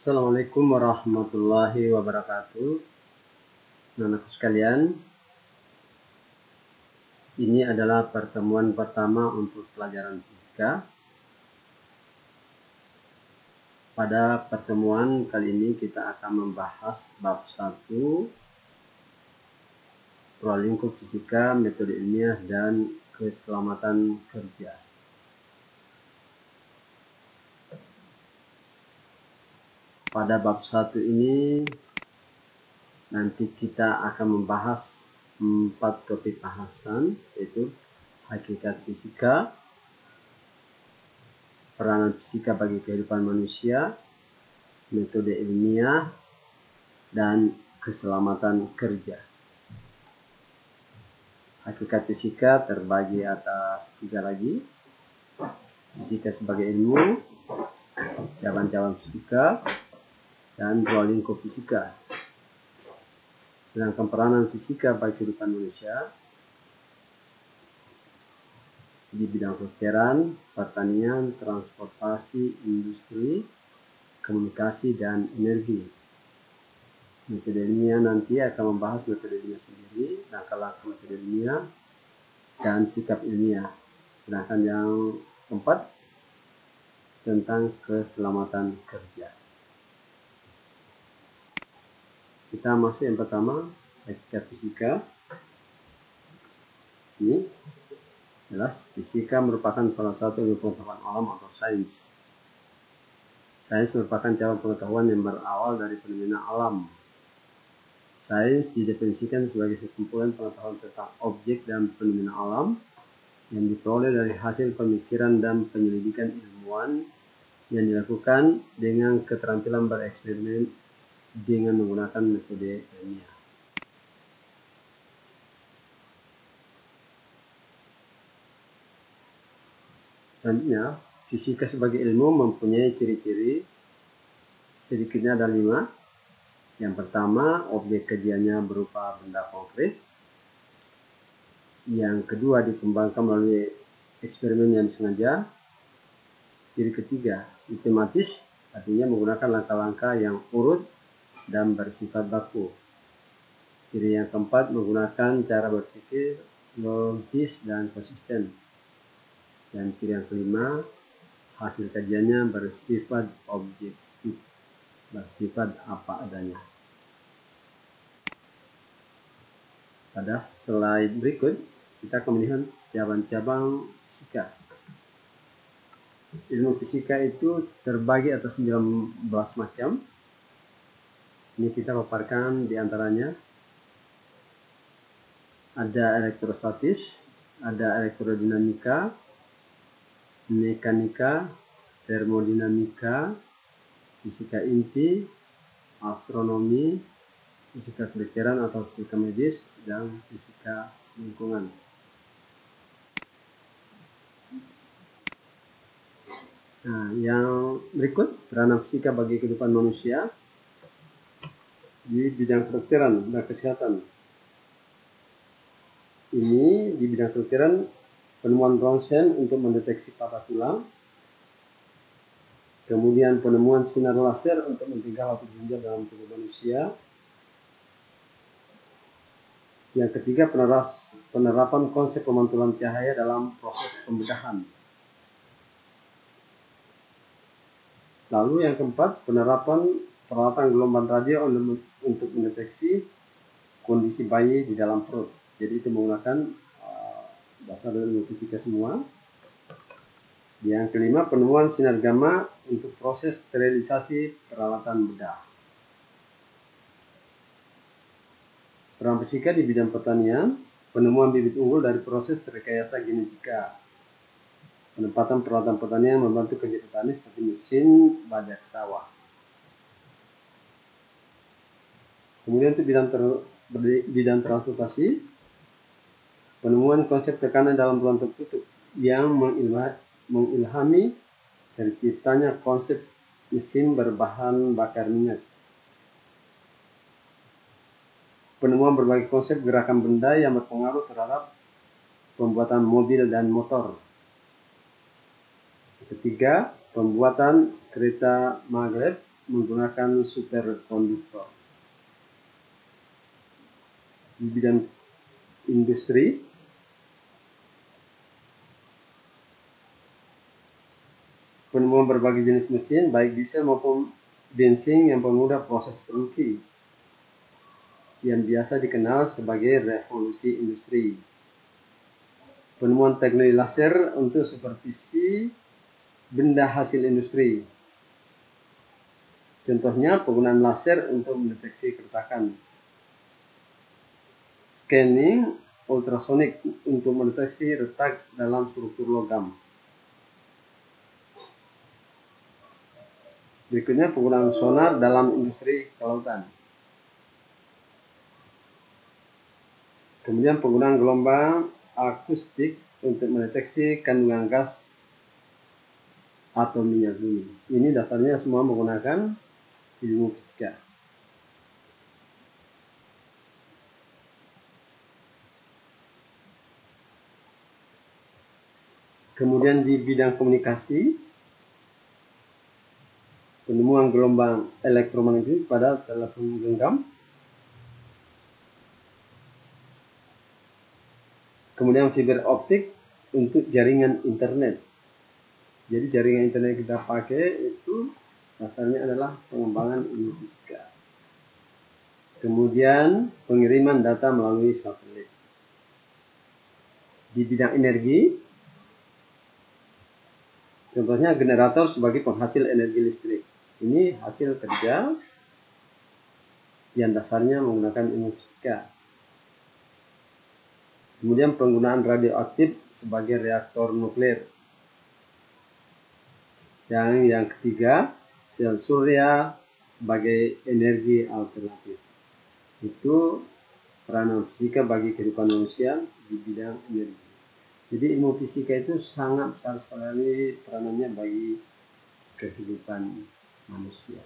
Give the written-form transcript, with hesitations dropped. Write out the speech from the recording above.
Assalamualaikum warahmatullahi wabarakatuh. Anak-anakku sekalian, ini adalah pertemuan pertama untuk pelajaran fisika. Pada pertemuan kali ini kita akan membahas bab 1, ruang lingkup fisika, metode ilmiah, dan keselamatan kerja. Pada bab 1 ini nanti kita akan membahas 4 topik bahasan, yaitu hakikat fisika, peranan fisika bagi kehidupan manusia, metode ilmiah, dan keselamatan kerja. Hakikat fisika terbagi atas 3 lagi: fisika sebagai ilmu, cabang-cabang fisika, dan ruang lingkup fisika. Sedangkan peranan fisika bagi kehidupan manusia di bidang kedokteran, pertanian, transportasi, industri, komunikasi, dan energi. Metode ilmiah nanti akan membahas metode ilmiah sendiri, langkah-langkah metode ilmiah, dan sikap ilmiah. Sedangkan yang keempat tentang keselamatan kerja. Kita masuk yang pertama, hakikat fisika. Ini jelas, fisika merupakan salah satu ilmu pengetahuan alam atau sains. Sains merupakan cabang pengetahuan yang berawal dari fenomena alam. Sains didefinisikan sebagai sekumpulan pengetahuan tentang objek dan fenomena alam yang diperoleh dari hasil pemikiran dan penyelidikan ilmuwan yang dilakukan dengan keterampilan bereksperimen dengan menggunakan metode ilmiah. Selanjutnya, fisika sebagai ilmu mempunyai ciri-ciri, sedikitnya ada 5. Yang pertama, objek kajiannya berupa benda konkret. Yang kedua, dikembangkan melalui eksperimen yang sengaja. Ciri ketiga, sistematis, artinya menggunakan langkah-langkah yang urut dan bersifat baku. Ciri yang keempat, menggunakan cara berpikir logis dan konsisten. Dan ciri yang kelima, hasil kajiannya bersifat objektif, bersifat apa adanya. Pada slide berikut, kita akan melihat cabang-cabang fisika. Ilmu fisika itu terbagi atas 19 macam. Ini kita paparkan diantaranya. Ada elektrostatis, ada elektrodinamika, mekanika, termodinamika, fisika inti, astronomi, fisika kedokteran atau fisika medis, dan fisika lingkungan. Nah, yang berikut peranan fisika bagi kehidupan manusia di bidang kedokteran dan kesehatan. Ini di bidang kedokteran, penemuan ronsen untuk mendeteksi patah tulang, kemudian penemuan sinar laser untuk mencegah lapis ginjal dalam tubuh manusia. Yang ketiga, penerapan konsep pemantulan cahaya dalam proses pembedahan. Lalu yang keempat, penerapan peralatan gelombang radio untuk mendeteksi kondisi bayi di dalam perut. Jadi itu menggunakan dasar dari fisika semua. Yang kelima, penemuan sinar gamma untuk proses sterilisasi peralatan bedah. Peran fisika di bidang pertanian, penemuan bibit unggul dari proses rekayasa genetika. Penempatan peralatan pertanian membantu kerja petani seperti mesin bajak sawah. Kemudian itu bidang transportasi, penemuan konsep tekanan dalam ruang tertutup yang mengilhami terciptanya konsep mesin berbahan bakar minyak. Penemuan berbagai konsep gerakan benda yang berpengaruh terhadap pembuatan mobil dan motor. Ketiga, pembuatan kereta maglev menggunakan superkonduktor. Di bidang industri, penemuan berbagai jenis mesin, baik diesel maupun bensin yang memudah proses produksi, yang biasa dikenal sebagai revolusi industri. Penemuan teknologi laser untuk supervisi benda hasil industri. Contohnya penggunaan laser untuk mendeteksi keretakan. Scanning ultrasonik untuk mendeteksi retak dalam struktur logam. Berikutnya penggunaan sonar dalam industri kelautan. Kemudian penggunaan gelombang akustik untuk mendeteksi kandungan gas atau minyak bumi. Ini dasarnya semua menggunakan ilmu fisika. Kemudian di bidang komunikasi, penemuan gelombang elektromagnetik pada telepon genggam. Kemudian fiber optik untuk jaringan internet. Jadi jaringan internet yang kita pakai itu dasarnya adalah pengembangan ilmu fisika. Kemudian pengiriman data melalui satelit. Di bidang energi, contohnya generator sebagai penghasil energi listrik. Ini hasil kerja yang dasarnya menggunakan ilmu fisika. Kemudian penggunaan radioaktif sebagai reaktor nuklir. Yang ketiga, sel surya sebagai energi alternatif. Itu peranan fisika bagi kehidupan manusia di bidang energi. Jadi ilmu fisika itu sangat besar sekali peranannya bagi kehidupan manusia.